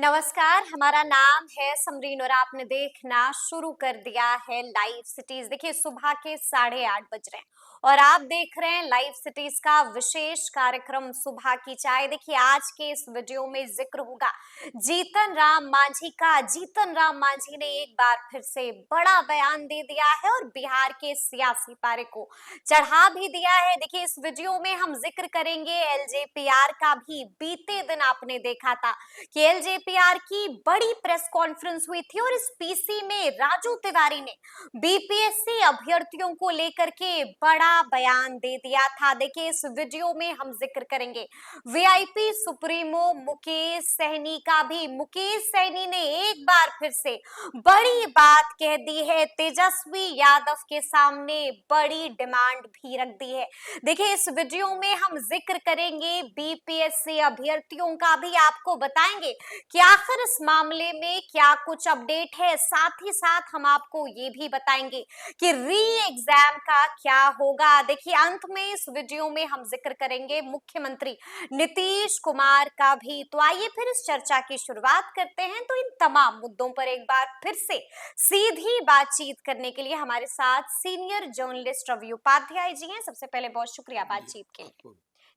नमस्कार, हमारा नाम है समरीन और आपने देखना शुरू कर दिया है लाइव सिटीज। देखिए सुबह के 8:30 बज रहे हैं और आप देख रहे हैं लाइव सिटीज का विशेष कार्यक्रम सुबह की चाय। देखिए आज के इस वीडियो में जिक्र होगा जीतन राम मांझी का। जीतन राम मांझी ने एक बार फिर से बड़ा बयान दे दिया है और बिहार के सियासी पारे को चढ़ा भी दिया है। देखिए इस वीडियो में हम जिक्र करेंगे एलजेपीआर का भी। बीते दिन आपने देखा था कि एलजेपीआर की बड़ी प्रेस कॉन्फ्रेंस हुई थी और इस पीसी में राजू तिवारी ने बीपीएससी अभ्यर्थियों को लेकर के बड़ा बयान दे दिया था। देखिए इस वीडियो में हम जिक्र करेंगे वीआईपी सुप्रीमो मुकेश सहनी का भी। मुकेश सहनी ने एक बार फिर से बड़ी बात कह दी है, तेजस्वी यादव के सामने बड़ी डिमांड भी रख दी है। देखिए इस वीडियो में हम जिक्र करेंगे बीपीएससी अभ्यर्थियों का भी, आपको बताएंगे कि आखिर इस मामले में क्या कुछ अपडेट है। साथ ही साथ हम आपको ये भी बताएंगे कि री एग्जाम का क्या होगा। देखिए अंत में इस वीडियो में हम जिक्र करेंगे मुख्यमंत्री नीतीश कुमार का भी। तो आइए फिर इस चर्चा की शुरुआत करते हैं। तो इन तमाम मुद्दों पर एक बार फिर से सीधी बातचीत करने के लिए हमारे साथ सीनियर जर्नलिस्ट रवि उपाध्याय जी हैं। सबसे पहले बहुत शुक्रिया जी, बातचीत के लिए। आपको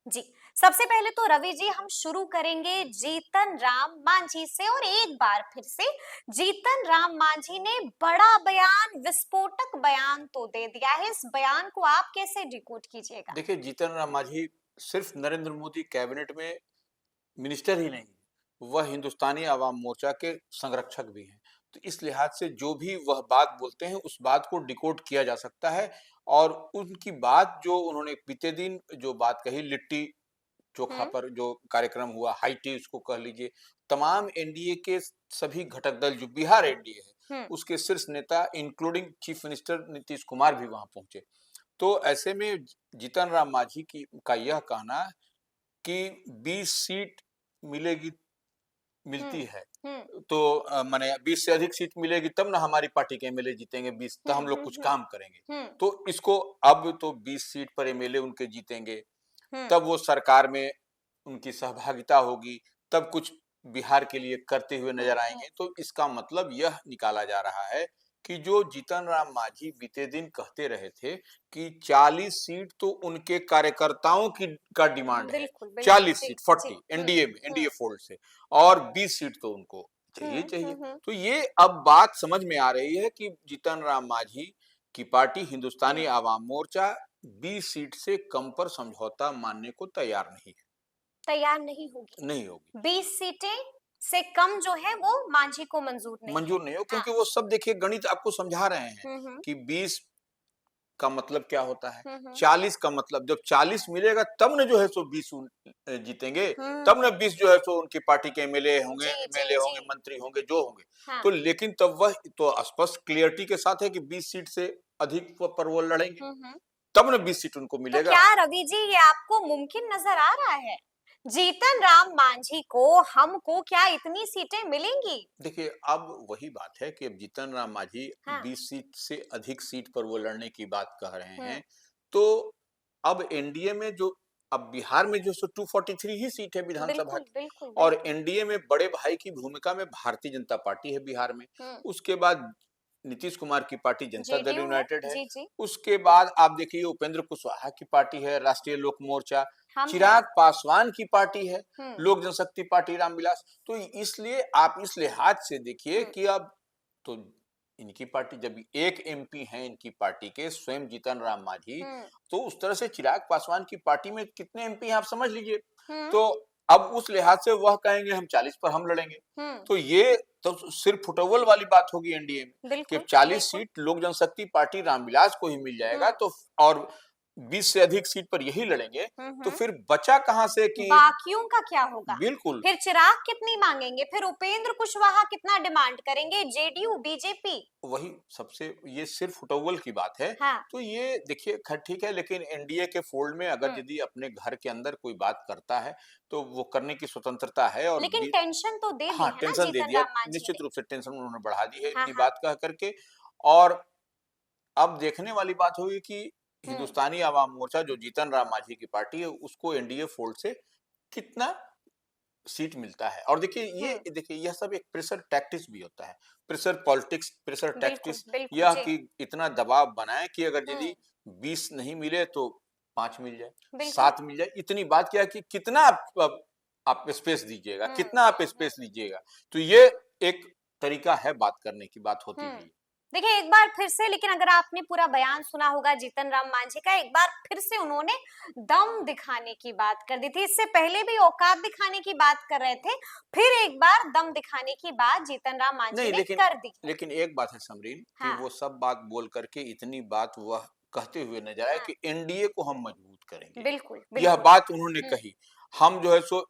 जी, सबसे पहले तो रवि जी हम शुरू करेंगे जीतन राम मांझी से और एक बार फिर से जीतन राम मांझी ने बड़ा बयान, विस्फोटक बयान तो दे दिया है। इस बयान को आप कैसे डिकोड कीजिएगा? देखिए जीतन राम मांझी सिर्फ नरेंद्र मोदी कैबिनेट में मिनिस्टर ही नहीं, वह हिंदुस्तानी आवाम मोर्चा के संरक्षक भी हैं। तो इस लिहाज से जो भी वह बात बोलते हैं, उस बात को डिकोड किया जा सकता है और उनकी बात जो उन्होंने बीते दिन जो बात कही लिट्टी चोखा हम्म। पर जो कार्यक्रम हुआ, हाई टी उसको कह लीजिए, तमाम एनडीए के सभी घटक दल जो बिहार एनडीए है, हम्म। उसके शीर्ष नेता including chief minister Nitish Kumar भी वहां पहुंचे। तो ऐसे में जीतन राम मांझी की का यह कहना कि 20 सीट मिलेगी मिलती हम्म। है हम्म। तो माने 20 से अधिक सीट मिलेगी तब ना हमारी पार्टी के एमएलए जीतेंगे 20, तो हम्म। हम लोग हम्म। कुछ हम्म। काम करेंगे। हम्म। तो इसको अब तो 20 सीट पर एमएलए उनके जीतेंगे, हम्म। तब वो सरकार में उनकी सहभागिता होगी, तब कुछ बिहार के लिए करते हुए हम्म। नजर आएंगे। तो इसका मतलब यह निकाला जा रहा है कि जो जीतन राम मांझी बीते दिन कहते रहे थे कि 40 सीट तो उनके कार्यकर्ताओं की का डिमांड है, बिल्कुल बिल्कुल। 40 जी सीट जी। 40 एनडीए में एनडीए फोल्ड से, और 20 सीट तो उनको चाहिए चाहिए। हम्म। तो ये अब बात समझ में आ रही है कि जीतन राम मांझी की पार्टी हिंदुस्तानी हम्म। आवाम मोर्चा 20 सीट से कम पर समझौता मानने को तैयार नहीं है, तैयार नहीं होगी। नहीं होगी, 20 सीटें से कम जो है वो मांझी को मंजूर नहीं है। मंजूर नहीं हो, हाँ। क्योंकि वो सब देखिए गणित आपको समझा रहे हैं हम्म। कि 20 का मतलब क्या होता है, हम्म। 40 का मतलब जब 40 मिलेगा तब न जो है सो 20 जीतेंगे, तब न हम्म। 20 जो है सो उनकी पार्टी के एमएलए होंगे, जी जी एमएलए जी। होंगे, मंत्री होंगे, जो होंगे। हाँ। तो लेकिन तब वह तो स्पष्ट क्लियरिटी के साथ है कि 20 सीट से अधिक पर वो लड़ेंगे, हम्म। तब न 20 सीट उनको तो मिलेगा। क्या रवि जी ये आपको मुमकिन नजर आ रहा है? जीतन राम मांझी को, हमको क्या इतनी सीटें मिलेंगी? देखिए अब वही बात है कि अब जीतन राम मांझी हाँ। 20 सीट से अधिक सीट पर वो लड़ने की बात कह रहे हम्म। हैं। तो अब एनडीए में जो अब बिहार में जो सो 243 ही सीट है विधानसभा बिल्कुल की, बिल्कुल और बिल्कुल। एनडीए में बड़े भाई की भूमिका में भारतीय जनता पार्टी है बिहार में। हम्म। उसके बाद नीतीश कुमार की पार्टी जनता दल जेडीयू है। यूनाइटेड है। जी जी। उसके बाद आप देखिए उपेंद्र कुशवाहा की पार्टी है राष्ट्रीय लोक मोर्चा, हम हैं। चिराग पासवान की पार्टी है हम्म। लोक जनशक्ति पार्टी रामविलास। तो इसलिए आप इस लिहाज से देखिए हम्म। कि अब तो इनकी पार्टी जब एक एमपी हैं इनकी पार्टी के स्वयं जीतन राम मांझी, हम्म। तो उस तरह से चिराग पासवान की पार्टी में कितने एमपी हैं आप समझ लीजिए। हम्म। तो अब उस लिहाज से वह कहेंगे हम 40 पर हम लड़ेंगे, हम्म। तो ये तो सिर्फ फुटबॉल वाली बात होगी एनडीए में कि बिल्कुल 40 बिल्कुल। सीट लोक जनशक्ति पार्टी रामविलास को ही मिल जाएगा, हम्म। तो और 20 से अधिक सीट पर यही लड़ेंगे, तो हम्म। फिर बचा कहां से कि बाकियों का क्या होगा? बिल्कुल फिर चिराग कितनी मांगेंगे? फिर उपेंद्र कुशवाहा कितना डिमांड करेंगे? JDU BJP? वही सबसे ये सिर्फ फुटबॉल की बात है। हाँ। तो ये देखिए खैर ठीक है, लेकिन एनडीए के फोल्ड में अगर हम्म। यदि अपने घर के अंदर कोई बात करता है तो वो करने की स्वतंत्रता है, और लेकिन टेंशन तो दे दी हाँ है ना टेंशन दे जीतन दिया, राम मांझी निश्चित ने। रूप से टेंशन उन्होंने बढ़ा दी है हाँ इतनी हाँ। बात कह करके। और अब देखने वाली बात होगी कि हम्म। हिंदुस्तानी आवाम मोर्चा जो जीतन राम मांझी की पार्टी है उसको एनडीए फोल्ड से कितना सीट मिलता है। और देखिए यह सब एक प्रेशर टैक्टिक्स भी होता है, प्रेशर पॉलिटिक्स, प्रेशर बिल्कुल, टैक्टिक्स, बिल्कुल, यह जी। कि इतना दबाव बनाए कि अगर हुँ, यदि 20 नहीं मिले तो 5 मिल जाए, बिल्कुल। 7 मिल जाए। इतनी बात क्या है कि कितना आप स्पेस दीजिएगा, हुँ, कितना आप हुँ, हुँ, स्पेस लीजिएगा। तो ये एक तरीका है बात करने की, बात होती हुँ। है ये। देखिए, एक बार फिर से, लेकिन अगर आपने पूरा बयान सुना होगा जीतन राम मांझी का, एक बार फिर से उन्होंने दम दिखाने की बात कर दी थी। इससे पहले भी औकात दिखाने की बात कर रहे थे, फिर एक बार दम दिखाने की बात जीतन राम मांझी नहीं, ने कर दी है। लेकिन एक बात है समरीन, कि हाँ, वो सब बात बोल करके इतनी बात वह कहते हुए नजर आए हाँ, कि एनडीए को हम मजबूत करेंगे। बिल्कुल, यह बिल्कुल। बात उन्होंने हुँ, कही। हम जो है सो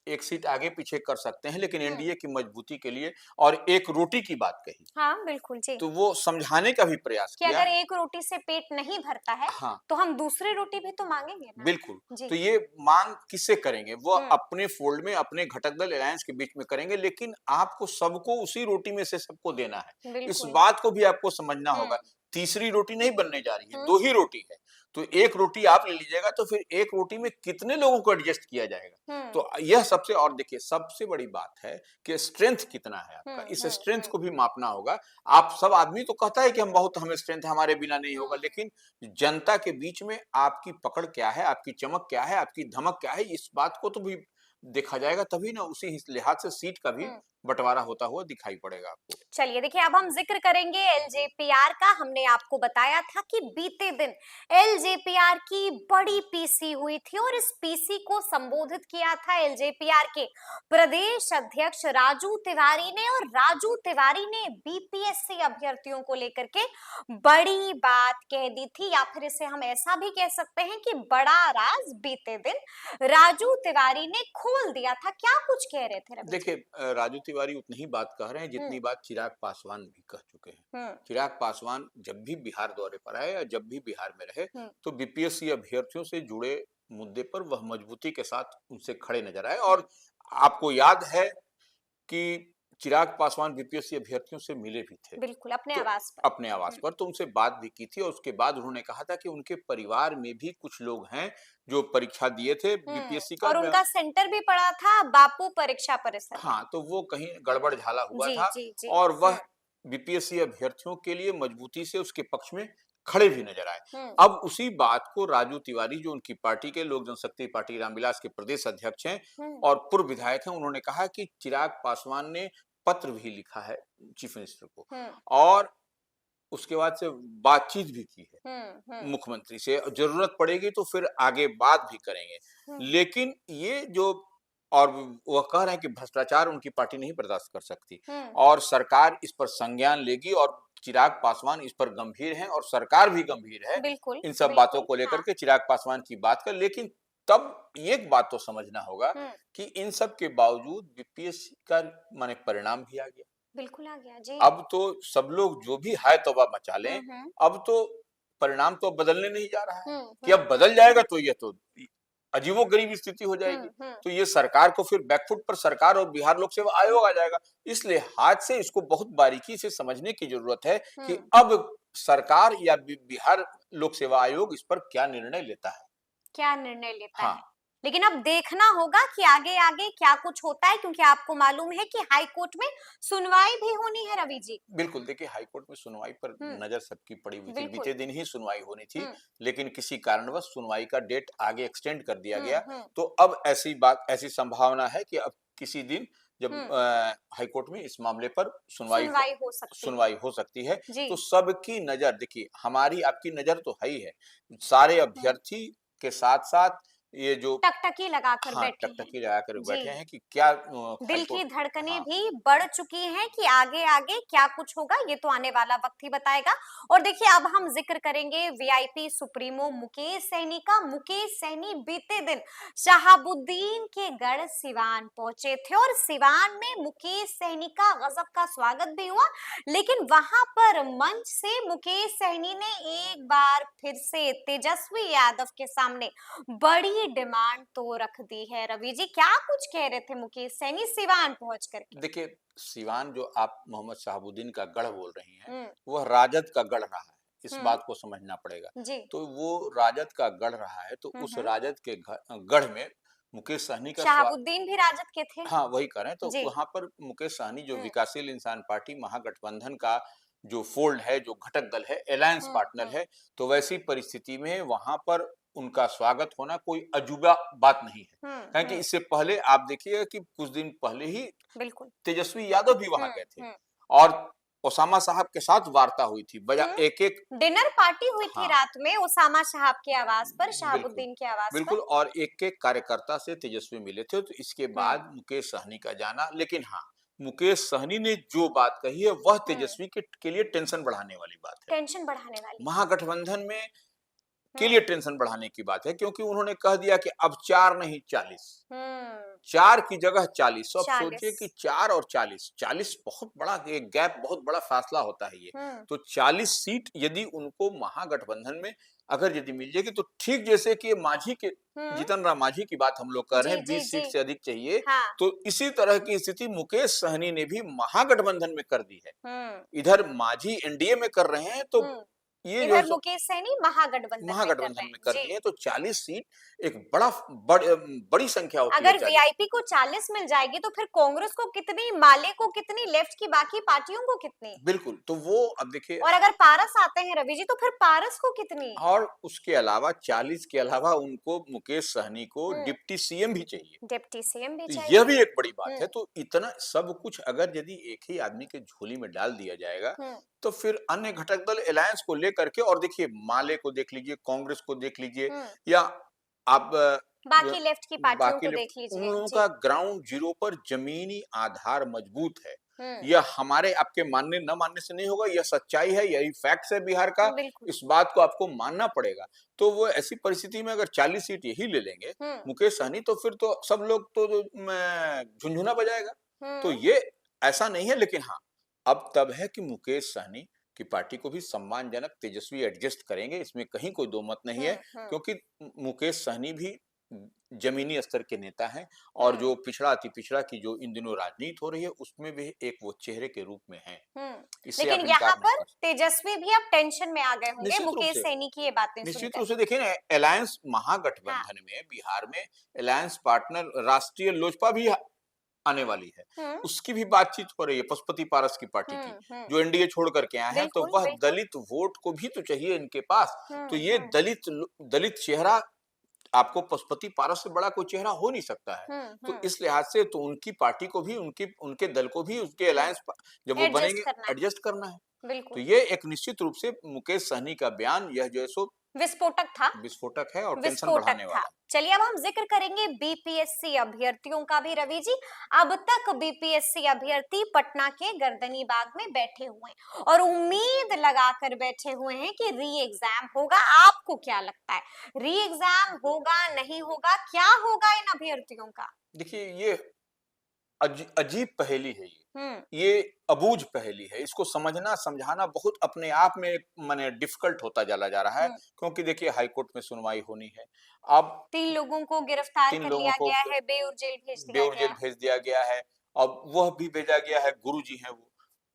एक सीट आगे पीछे कर सकते हैं, लेकिन हुँ। एनडीए की मजबूती के लिए, और एक रोटी की बात कही, हाँ, बिल्कुल, जी। तो वो समझाने का भी प्रयास कि किया। अगर एक रोटी से पेट नहीं भरता है, हाँ, तो हम दूसरी रोटी भी तो माँगेंगे ना। बिल्कुल। जी। तो ये मांग किससे करेंगे? वो हुँ, अपने फोल्ड में, अपने घटक दल अलायंस के बीच में करेंगे, लेकिन आपको सबको उसी रोटी में से सबको देना है। इस बिल्कुल। बात को भी आपको समझना हुँ, होगा। तीसरी रोटी नहीं बनने जा रही है, हुँ, 2 ही रोटी है। तो एक रोटी आप ले लीजिएगा, तो फिर एक रोटी में कितने लोगों को एडजस्ट किया जाएगा? हुँ, तो यह सबसे, और देखिए सबसे बड़ी बात है कि स्ट्रेंथ कितना है हुँ, आपका, इस हुँ, स्ट्रेंथ हुँ, को भी मापना होगा। आप सब आदमी तो कहता है कि हमें स्ट्रेंथ है, हमारे बिना नहीं होगा, हुँ, लेकिन जनता के बीच में आपकी पकड़ क्या है, आपकी चमक क्या है, आपकी धमक क्या है, इस बात को तो भी देखा जाएगा, तभी ना उसी लिहाज से सीट का भी हुँ। बंटवारा होता हुआ दिखाई पड़ेगा आपको। चलिए, देखिए, अब हम जिक्र करेंगे एलजेपीआर का। हमने आपको बताया था कि बीते दिन एलजेपीआर की बड़ी पीसी हुई थी और इस पीसी को संबोधित किया था एलजेपीआर के प्रदेश अध्यक्ष राजू तिवारी ने, और राजू तिवारी ने बीपीएससी अभ्यर्थियों को लेकर के बड़ी बात कह दी थी, या फिर इसे हम ऐसा भी कह सकते हैं कि बड़ा राज बीते दिन राजू तिवारी ने खोल दिया था। क्या कुछ कह रहे थे रवि जी? देखिए राजू तिवारी उतनी ही बात कह रहे हैं हुँ, जितनी बात चिराग पासवान भी कह चुके हैं। हुँ, चिराग पासवान जब भी बिहार दौरे पर आए या जब भी बिहार में रहे, हुँ, तो बीपीएससी अभ्यर्थियों से जुड़े मुद्दे पर वह मजबूती के साथ उनसे खड़े नजर आए। हुँ, और आपको याद है कि चिराग पासवान बीपीएससी अभ्यर्थियों से मिले भी थे, बिल्कुल, अपने तो आवास पर। अपने आवास हुँ, पर, तो उनसे बात भी की थी। और उसके बाद उन्होंने कहा था कि उनके परिवार में भी कुछ लोग हैं जो परीक्षा दिए थे हुँ, बीपीएससी का। और उनका सेंटर भी पड़ा था बापू परीक्षा परिसर में। हाँ, तो वो कहीं गड़बड़ झाला हुआ जी, था, जी, जी। और हुँ, वह बीपीएससी अभ्यर्थियों के लिए मजबूती से उसके पक्ष में खड़े भी नजर आए। हुँ, अब उसी बात को राजू तिवारी, जो उनकी पार्टी के लोक जनशक्ति पार्टी रामविलास के प्रदेश अध्यक्ष हैं हुँ, और पूर्व विधायक हैं, उन्होंने कहा कि चिराग पासवान ने पत्र भी लिखा है चीफ मिनिस्टर को, हुँ, और उसके बाद से बातचीत भी की है हुँ, हुँ, मुख्यमंत्री से। जरूरत पड़ेगी तो फिर आगे बात भी करेंगे। हुँ, लेकिन ये जो, और वह कह रहे हैं कि भ्रष्टाचार उनकी पार्टी नहीं बर्दाश्त कर सकती, हुँ, और सरकार इस पर संज्ञान लेगी, और चिराग पासवान इस पर गंभीर हैं और सरकार भी गंभीर है बिल्कुल, इन सब बातों बिल्कुल, को लेकर हाँ, के, चिराग पासवान की बात कर। लेकिन तब एक बात तो समझना होगा हुँ, कि इन सब के बावजूद बीपीएससी का माने परिणाम भी आ गया। बिल्कुल आ गया, जी। अब तो सब लोग जो भी हाय तौबा मचा हुँ, लें, हुँ, अब तो परिणाम तो बदलने नहीं जा रहा है। हुँ, कि हुँ, अब हुँ, बदल जाएगा तो ये तो अजीबो-गरीब स्थिति हो हुँ, जाएगी। हुँ, तो ये सरकार को फिर बैकफुट पर सरकार और बिहार लोक सेवा आयोग आ जाएगा। इस लिहाज से इसको बहुत बारीकी से समझने की जरूरत है कि हुँ। अब सरकार या बिहार लोक सेवा आयोग इस पर क्या निर्णय लेता है। क्या निर्णय लेता हाँ, है? लेकिन अब देखना होगा कि आगे-आगे क्या कुछ होता है, क्योंकि आपको मालूम है कि हाई कोर्ट में सुनवाई भी होनी है रवि जी। बिल्कुल। देखिए हाईकोर्ट में सुनवाई पर हुँ, नज़र सबकी पड़ी हुई थी। बिल्कुल। बीते दिन ही सुनवाई होनी थी, हुँ, लेकिन किसी कारणवश सुनवाई का डेट आगे एक्सटेंड कर दिया हुँ, गया। हुँ, तो अब ऐसी संभावना है कि अब किसी दिन जब हुँ, हाईकोर्ट में इस मामले पर सुनवाई हो सकती है। सुनवाई हो सकती है। जी। तो सबकी नज़र, देखिए हमारी आपकी नज़र तो है ही है। सारे हुँ, अभ्यर्थी के साथ-साथ ये जो, टकटकी लगाकर हाँ, बैठे हैं। टकटकी लगाकर जी। बैठे हैं कि क्या दिल की हाईकोर्ट। धड़कनें हाँ, भी बढ़ चुकी हैं कि आगे-आगे क्या कुछ होगा, ये तो आने वाला वक्त ही बताएगा। और देखिए, अब हम जिक्र करेंगे वीआईपी सुप्रीमो मुकेश सहनी का। मुकेश सहनी बीते दिन शहाबुद्दीन के गढ़ सिवान पहुंचे थे, और सिवान में मुकेश सहनी का गजब का स्वागत भी हुआ। लेकिन वहां पर मंच से मुकेश सहनी ने एक बार फिर से तेजस्वी यादव के सामने बड़ी डिमांड तो रख दी है। रवि जी, क्या कुछ कह रहे थे मुकेश सैनी सिवान पहुंच करके? देखिए, सिवान जो आप मोहम्मद शहाबुद्दीन का गढ़ बोल रही हैं, हुँ, वह राजद का गढ़ रहा है, इस हुँ, बात को समझना पड़ेगा। जी। तो वो राजद का गढ़ रहा है, तो हुँ, उस हुँ, राजद के गढ़ में मुकेश सहनी का शहाबुद्दीन भी राजद के थे। हाँ, वही कह रहे हैं। तो जी। वहाँ पर मुकेश सहनी जो हुँ, विकासशील इंसान पार्टी महागठबंधन का जो फोल्ड है, जो घटक दल है, अलायंस हुँ, पार्टनर हुँ, है, तो वैसी परिस्थिति में वहाँ पर उनका स्वागत होना कोई अजूबा बात नहीं है। हुँ, कहें कि हुँ, इससे पहले आप देखिए कि कुछ दिन पहले ही बिल्कुल। तेजस्वी यादव भी वहाँ हुँ, गए थे हुँ, और ओसामा साहब के साथ वार्ता हुई थी। बजा हुँ। एक-एक डिनर पार्टी हुई थी हाँ, रात में उसामा साहब के आवास पर, बिल्कुल। शहाबुद्दीन के आवास बिल्कुल पर। और एक-एक कार्यकर्ता से तेजस्वी मिले थे, तो इसके हुँ, बाद मुकेश सहनी का जाना लेकिन हाँ, मुकेश सहनी ने जो बात कही है, वह हुँ। तेजस्वी के लिए टेंशन बढ़ाने वाली बात है। टेंशन बढ़ाने वाली है। महागठबंधन में के लिए हुँ, टेंशन बढ़ाने की बात है क्योंकि उन्होंने कह दिया कि अब 4 नहीं 40, हुँ, 4 की जगह 40। तो अब 40। सोचिए कि 4 और 40, 40 बहुत बड़ा एक गैप, बहुत बड़ा फासला होता है ये। हुँ, तो 40 सीट यदि उनको महागठबंधन में अगर यदि मिल जाएगी तो ठीक जैसे कि मांझी के हुँ। जीतन राम मांझी की बात हम लोग कर रहे जी, हैं, जी, 20 सीट जी। से अधिक चाहिए, हाँ। तो इसी तरह की स्थिति मुकेश सहनी ने भी महागठबंधन में कर दी है। हुँ, इधर मांझी एनडीए में कर रहे हैं, तो हुँ। ये जो इधर मुकेश सैनी महागठबंधन में कर रहे महागठबंधन हैं। में कर जी। दिए, तो 40 सीट एक बड़ी संख्या होती है अगर 40। वीआईपी को 40 मिल जाएगी तो फिर कांग्रेस को कितनी, माले को कितनी, लेफ्ट की बाकी पार्टियों को कितनी? बिल्कुल, तो वो अब देखिए और अगर पारस आते हैं रवि जी तो फिर पारस को कितनी? और उसके अलावा 40 के अलावा उनको मुकेश सहनी को हुँ, डिप्टी सीएम भी चाहिए। डिप्टी सीएम भी तो यह चाहिए। भी एक बड़ी बात है। हुँ, तो इतना सब कुछ अगर यदि एक ही आदमी के झोली में डाल दिया जाएगा, हुँ, तो फिर अन्य घटक दल अलायंस को लेकर के और देखिए माले को देख लीजिए, कांग्रेस को देख लीजिए हुँ। या आप बाकी लेफ्ट की पार्टियों बाकी को लिफ्ट देख उन लीजिए। लोगों जी। का ग्राउंड जीरो पर जमीनी आधार मजबूत है। हुँ, यह हमारे आपके मानने न मानने से नहीं होगा, यह सच्चाई है, यही फैक्ट्स है बिहार का, बिल्कुल। इस बात को आपको मानना पड़ेगा। तो वो ऐसी परिस्थिति में अगर 40 सीट यही ले लेंगे, हुँ, मुकेश सहनी, तो फिर तो सब लोग तो झुनझुना बजाएगा। तो हुँ, ये ऐसा नहीं है लेकिन हाँ, अब तब है कि मुकेश सहनी की पार्टी को भी सम्मानजनक तेजस्वी एडजस्ट करेंगे, इसमें कहीं कोई दो मत नहीं है हुँ, हुँ, क्योंकि मुकेश सहनी भी जमीनी स्तर के नेता हैं और हुँ, जो पिछड़ा अति पिछड़ा की जो इन दिनों राजनीति हो रही है उसमें भी एक वो चेहरे के रूप में हैं। हुँ। इससे लेकिन आप यहाँ इनकार नहीं पर कर सकते। तेजस्वी भी अब टेंशन में आ गए होंगे निश्चित रूप मुकेश से सैनी की ये बातें निश्चित सुनकर। रूप से देखिए ना अलायंस हाँ। महागठबंधन में बिहार में अलायंस पार्टनर राष्ट्रीय लोजपा भी आने वाली है। हुँ, उसकी भी बातचीत हो रही है पशुपति पारस की पार्टी की, हुँ, हुँ। जो एनडीए छोड़ करके आए हैं, तो बिल्कुल, वह बिल्कुल। दलित वोट को भी तो चाहिए इनके पास। तो हुँ, ये हुँ, दलित चेहरा आपको पशुपति पारस से बड़ा कोई चेहरा हो नहीं सकता है। हुँ, तो हुँ, इस लिहाज से तो उनकी पार्टी को भी उनकी उनके दल को भी उसके हुँ। अलायंस जब वो एडजस्ट बनेंगे करना है। एडजस्ट करना है। तो बिल्कुल। ये एक निश्चित रूप से मुकेश सहनी का बयान यह जो है सो विस्फोटक था। विस्फोटक है और टेंशन विस्फोटक बढ़ाने था। वाला है। चलिए अब हम जिक्र करेंगे बीपीएससी अभ्यर्थियों का भी रवि जी। अब तक बीपीएससी अभ्यर्थी पटना के गर्दनी बाग में बैठे हुए हैं और उम्मीद लगाकर बैठे हुए हैं कि री एग्जाम होगा। आपको क्या लगता है, री एग्जाम होगा नहीं होगा, क्या होगा इन अभ्यर्थियों का? देखिए ये अजीब पहेली है ये। हम्म, ये अबूझ पहेली है। इसको समझना समझाना बहुत अपने आप में माने डिफिकल्ट होता चला जा रहा है हम्म। क्योंकि देखिए हाई कोर्ट में सुनवाई होनी है। अब 3 लोगों को गिरफ्तार 3 कर लोगों लिया को गया है, बेऊर जेल भेज दिया बेऊर जेल गया। भेज दिया गया है। अब वह भी भेजा गया है, गुरुजी हैं वो।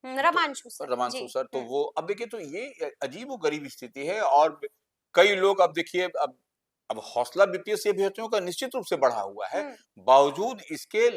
तो रमांशु सर जी। रमांशु सर, तो वो अब देखिए तो ये अजीबो-गरीब स्थिति है और कई लोग अब देखिए अब हौसला बीपीएससी अभ्यर्थियों का निश्चित रूप से बढ़ा हुआ है। हम्म, बावजूद इसके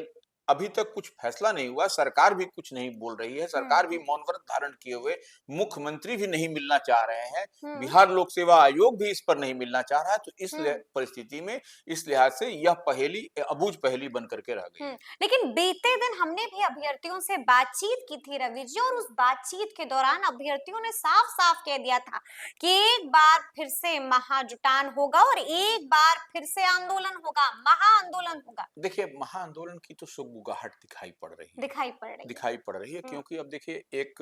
अभी तक कुछ फैसला नहीं हुआ, सरकार भी कुछ नहीं बोल रही है, सरकार भी हम्म, मौन व्रत धारण किए हुए, मुख्यमंत्री भी नहीं मिलना चाह रहे हैं, हम्म, बिहार लोक सेवा आयोग भी इस पर नहीं मिलना चाह रहा है, तो इस हम्म। परिस्थिति में इस लिहाज से यह पहेली अबूझ पहेली बन करके रह गई है। लेकिन बीते दिन हमने भी अभ्यर्थियों से बातचीत की थी रवि जी, और उस बातचीत के दौरान अभ्यर्थियों ने साफ-साफ कह दिया था कि एक बार फिर से महाजुटान होगा और एक बार फिर से आंदोलन होगा, महाआंदोलन होगा। देखिए महाआंदोलन की तो सुगबुगाहट दिखाई पड़ रही है। दिखाई पड़ रही है। दिखाई पड़ रही है हुँ, क्योंकि अब देखिए एक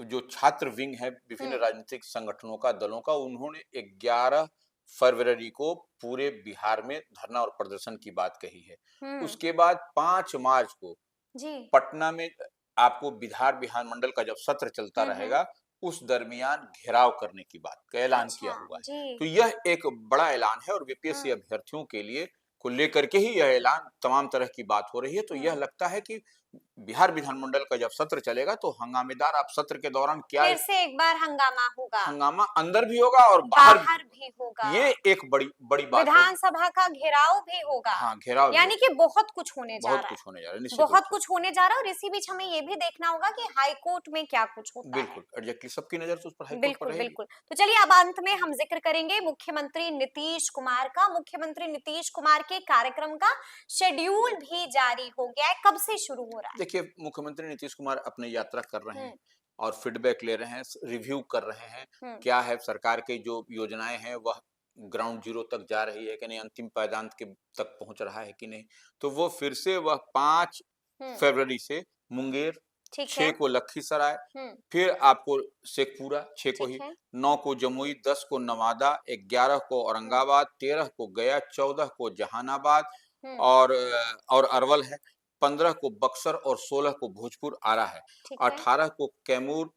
जो छात्र विंग है विभिन्न हुँ, राजनीतिक संगठनों का दलों का उन्होंने 11 फरवरी को पूरे बिहार में धरना और प्रदर्शन की बात कही है। हुँ, उसके बाद 5 मार्च को जी। पटना में आपको बिहार विधानमंडल का जब सत्र चलता हुँ, हुँ। रहेगा उस दरमियान घेराव करने की बात का ऐलान किया अच्छा, हुआ है। जी। तो यह एक बड़ा ऐलान है और हुँ, बीपीएससी अभ्यर्थियों के लिए को लेकर के ही यह ऐलान तमाम तरह की बात हो रही है। तो हुँ, यह लगता है कि बिहार विधानमंडल का जब सत्र चलेगा तो हंगामेदार, आप सत्र के दौरान क्या फिर से एक बार हंगामा होगा, हंगामा अंदर भी होगा और बाहर बाहर भी होगा, ये एक बड़ी बड़ी बात होगी। विधानसभा का घेराव भी होगा। हाँ, घेराव भी यानी होगा। कि बहुत कुछ होने जा बहुत रहा है, कुछ होने जा रहा है निश्चित रूप बहुत से। कुछ होने जा रहा है। और इसी बीच हमें ये भी देखना होगा कि हाई कोर्ट में क्या कुछ होता है। बिल्कुल, एग्जैक्टली सबकी नजर तो उस पर हाई कोर्ट पर बिल्कुल रहेगी। बिल्कुल। तो चलिए अब अंत में हम जिक्र करेंगे मुख्यमंत्री नीतीश कुमार का। मुख्यमंत्री नीतीश कुमार के कार्यक्रम का शेड्यूल भी जारी हो गया है, कब से शुरू हो रहा देखिए, मुख्यमंत्री नीतीश कुमार अपनी यात्रा कर रहे है? हैं और फीडबैक ले रहे हैं, रिव्यू कर रहे हैं, हम्म क्या है सरकार की जो योजनाएं हैं वह ग्राउंड जीरो तक जा रही है कि नहीं, अंतिम पायदान के तक पहुंच रहा है कि नहीं। तो वो फिर से वह 5 हम्म फरवरी से मुंगेर, ठीक 6 है। को लखीसराय, हम्म फिर आपको शेखपुरा 6 को ठीक ही, है। 9 को जमुई, 10 को नवादा, 11 को औरंगाबाद, 13 को गया, 14 को जहानाबाद हम्म और अरवल है, 15 को बक्सर और 16 को भोजपुर आरा है, ठीक है। 18 को कैमूर,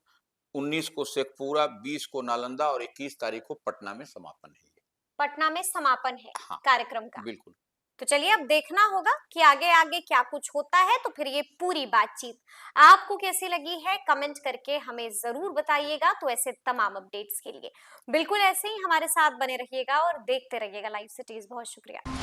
19 को शेखपुरा, 20 को नालंदा और 21 तारीख को पटना में समापन है। पटना में समापन है हाँ, कार्यक्रम का। बिल्कुल। तो चलिए अब देखना होगा कि आगे आगे क्या कुछ होता है। तो फिर ये पूरी बातचीत आपको कैसी लगी है, कमेंट करके हमें जरूर बताइएगा। तो ऐसे तमाम अपडेट्स के लिए बिल्कुल ऐसे ही हमारे साथ बने रहिएगा और देखते रहिएगा लाइव सिटीज। बहुत शुक्रिया।